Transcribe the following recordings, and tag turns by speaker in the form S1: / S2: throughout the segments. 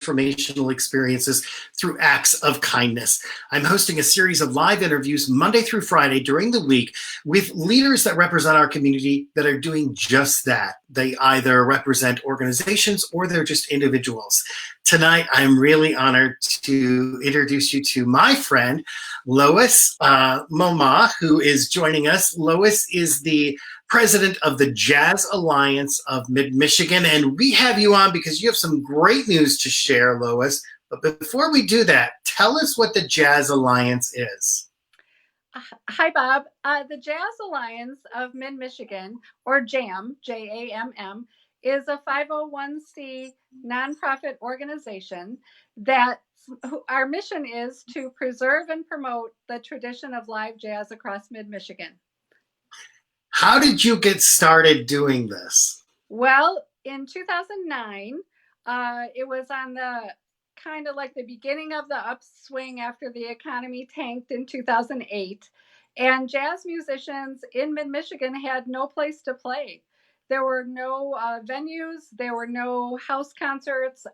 S1: transformational experiences through acts of kindness. I'm hosting a series of live interviews Monday through Friday during the week with leaders that represent our community that are doing just that. They either represent organizations or they're just individuals. Tonight, I'm really honored to introduce you to my friend, Lois Moma, who is joining us. Lois is the president of the Jazz Alliance of Mid-Michigan, and we have you on because you have some great news to share, Lois. But before we do that, tell us what the Jazz Alliance is.
S2: Hi, Bob. The Jazz Alliance of Mid-Michigan, or JAM, J-A-M-M, is a 501c nonprofit organization that our mission is to preserve and promote the tradition of live jazz across Mid-Michigan.
S1: How did you get started doing this?
S2: Well, in 2009, it was on the kind of like the beginning of the upswing after the economy tanked in 2008. And jazz musicians in Mid-Michigan had no place to play. There were no venues, there were no house concerts.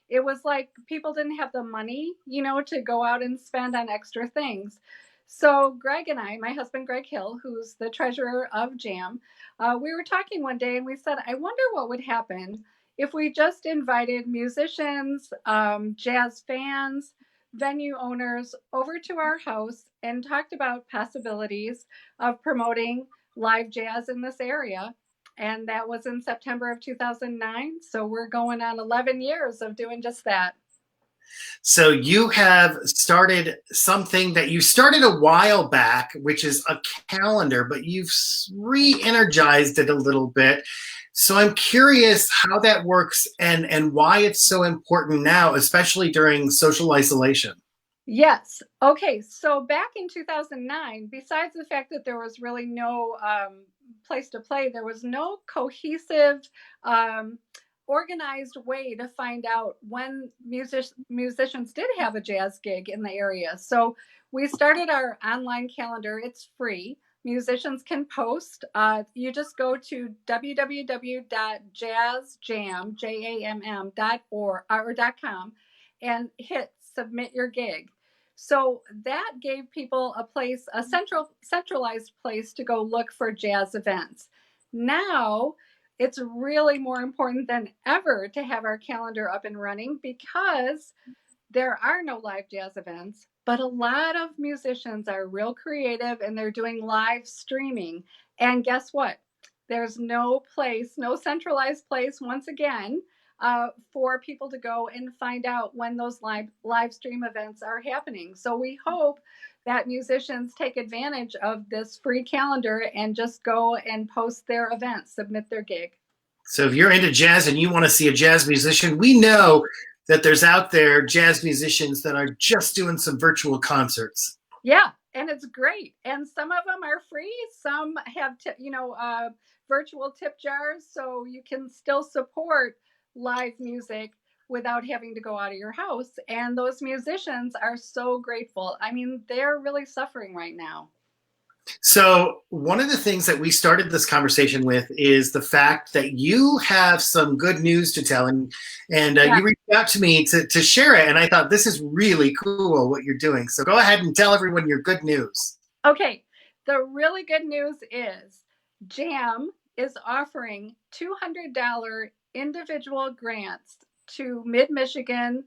S2: It was like people didn't have the money, to go out and spend on extra things. So Greg and I, my husband, Greg Hill, who's the treasurer of JAM, we were talking one day and we said, I wonder what would happen if we just invited musicians, jazz fans, venue owners over to our house and talked about possibilities of promoting live jazz in this area. And that was in September of 2009. So we're going on 11 years of doing just that.
S1: So you have started something that you started a while back, which is a calendar, but you've re-energized it a little bit. So I'm curious how that works and why it's so important now, especially during social isolation.
S2: Yes. Okay. So back in 2009, besides the fact that there was really no place to play, there was no cohesive organized way to find out when musicians did have a jazz gig in the area. So we started our online calendar. It's free. Musicians can post. You just go to www.jazzjam.com and hit submit your gig. So that gave people a place, a centralized place to go look for jazz events. Now, it's really more important than ever to have our calendar up and running because there are no live jazz events, but a lot of musicians are real creative and they're doing live streaming. And guess what? There's no place, no centralized place, once again, for people to go and find out when those live stream events are happening. So we hope that musicians take advantage of this free calendar and just go and post their events, submit their gig.
S1: So if you're into jazz and you want to see a jazz musician, we know that there's out there jazz musicians that are just doing some virtual concerts.
S2: Yeah, and it's great. And some of them are free. Some have, virtual tip jars, so you can still support live music without having to go out of your house. And those musicians are so grateful. I mean, they're really suffering right now.
S1: So one of the things that we started this conversation with is the fact that you have some good news to tell, and you reached out to me to share it, and I thought this is really cool what you're doing. So go ahead and tell everyone your good news.
S2: Okay, the really good news is JAM is offering $200 individual grants to Mid-Michigan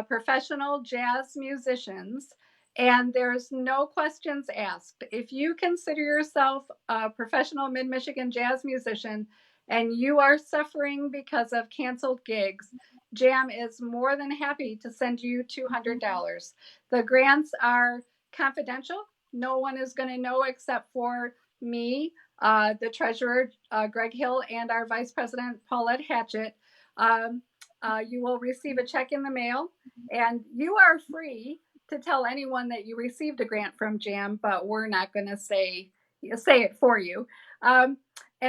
S2: professional jazz musicians. And there's no questions asked. If you consider yourself a professional Mid-Michigan jazz musician and you are suffering because of canceled gigs, JAM is more than happy to send you $200. The grants are confidential. No one is going to know except for me, the treasurer, Greg Hill, and our vice president, Paulette Hatchett. You will receive a check in the mail, and you are free to tell anyone that you received a grant from JAM, but we're not going to say it for you. And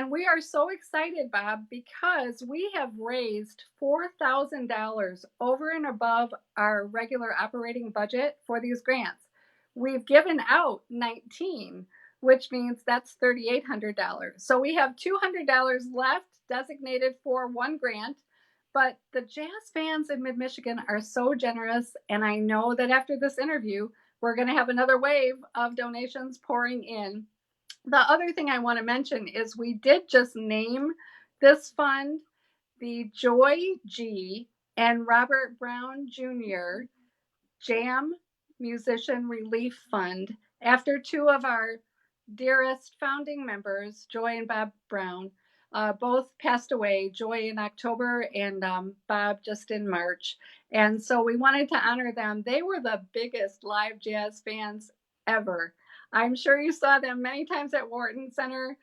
S2: we are so excited, Bob, because we have raised $4,000 over and above our regular operating budget for these grants. We've given out 19, which means that's $3,800. So we have $200 left designated for one grant, But the jazz fans in Mid-Michigan are so generous, and I know that after this interview, we're going to have another wave of donations pouring in. The other thing I want to mention is we did just name this fund the Joy G and Robert Brown Jr. Jam Musician Relief Fund after two of our dearest founding members, Joy and Bob Brown, both passed away, Joy in October and Bob just in March. And so we wanted to honor them. They were the biggest live jazz fans ever. I'm sure you saw them many times at Wharton Center.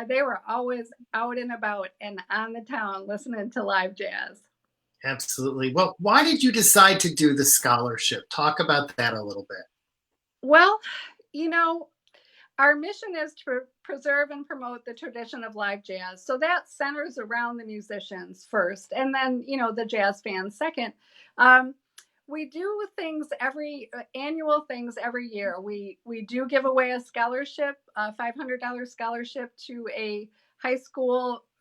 S2: They were always out and about and on the town listening to live jazz.
S1: Absolutely. Well, why did you decide to do the scholarship? Talk about that a little bit.
S2: Well, our mission is to preserve and promote the tradition of live jazz. So that centers around the musicians first, and then, the jazz fans second. We do annual things every year. We do give away a scholarship, a $500 scholarship to a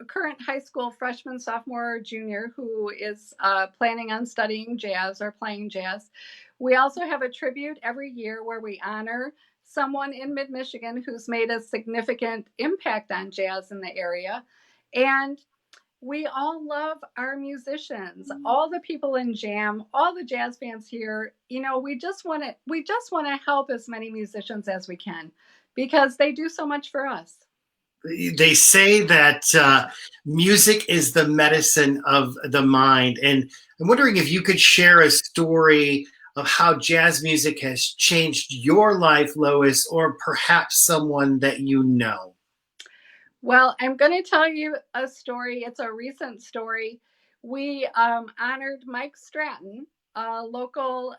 S2: current high school freshman, sophomore, or junior who is planning on studying jazz or playing jazz. We also have a tribute every year where we honor someone in Mid-Michigan who's made a significant impact on jazz in the area. And we all love our musicians, all the people in Jam, all the jazz fans here. We just want to help as many musicians as we can because they do so much for us.
S1: They say that music is the medicine of the mind. And I'm wondering if you could share a story of how jazz music has changed your life, Lois, or perhaps someone that you know.
S2: Well, I'm going to tell you a story. It's a recent story. We honored Mike Stratton, a local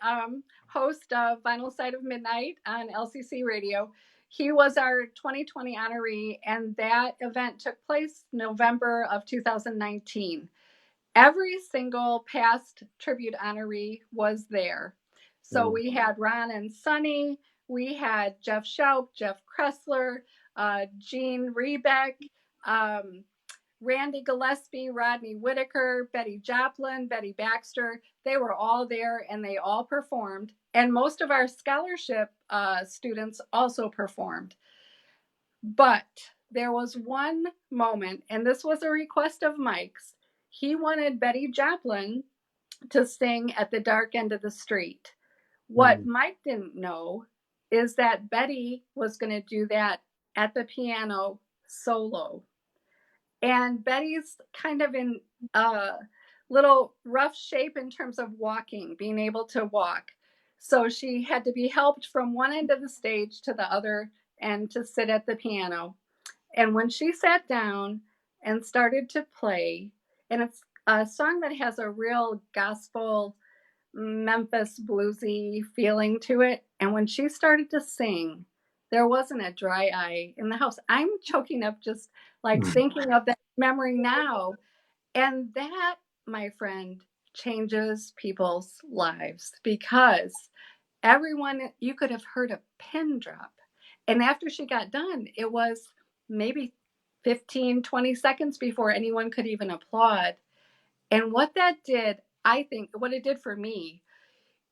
S2: host of Vinyl Side of Midnight on LCC Radio. He was our 2020 honoree, and that event took place November of 2019. Every single past tribute honoree was there. So we had Ron and Sonny, we had Jeff Schaub, Jeff Kressler, Gene Rebeck, Randy Gillespie, Rodney Whitaker, Betty Joplin, Betty Baxter. They were all there and they all performed. And most of our scholarship students also performed. But there was one moment, and this was a request of Mike's. He wanted Betty Joplin to sing at the dark end of the street. What Mike didn't know is that Betty was going to do that at the piano solo. And Betty's kind of in a little rough shape in terms of walking, being able to walk. So she had to be helped from one end of the stage to the other and to sit at the piano. And when she sat down and started to play, and it's a song that has a real gospel Memphis bluesy feeling to it. And when she started to sing, there wasn't a dry eye in the house. I'm choking up just like thinking of that memory now. And that, my friend, changes people's lives because you could have heard a pin drop. And after she got done, it was maybe 15, 20 seconds before anyone could even applaud. And what that did, I think, what it did for me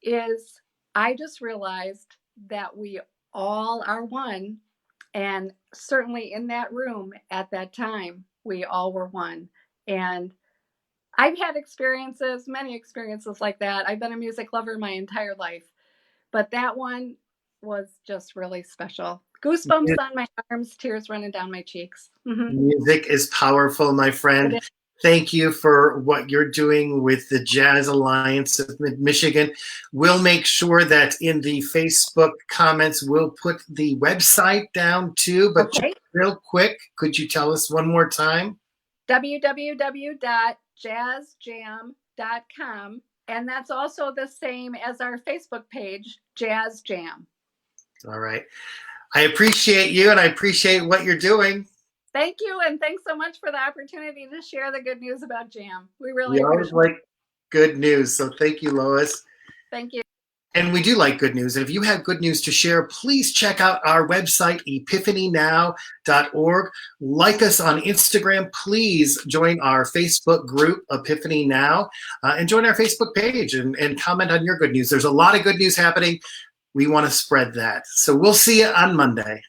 S2: is I just realized that we all are one. And certainly in that room at that time, we all were one. And I've had many experiences like that. I've been a music lover my entire life. But that one was just really special. Goosebumps on my arms, tears running down my cheeks. Mm-hmm.
S1: Music is powerful, my friend. Thank you for what you're doing with the Jazz Alliance of Mid-Michigan. We'll make sure that in the Facebook comments, we'll put the website down too. But just real quick, could you tell us one more time?
S2: www.jazzjam.com. And that's also the same as our Facebook page, Jazz Jam.
S1: All right. I appreciate you and I appreciate what you're doing.
S2: Thank you, and thanks so much for the opportunity to share the good news about Jam. We
S1: always
S2: appreciate it.
S1: Like good news, so thank you, Lois.
S2: Thank you.
S1: And we do like good news. And if you have good news to share, please check out our website, epiphanynow.org. Like us on Instagram. Please join our Facebook group, Epiphany Now, and join our Facebook page and comment on your good news. There's a lot of good news happening. We want to spread that. So we'll see you on Monday.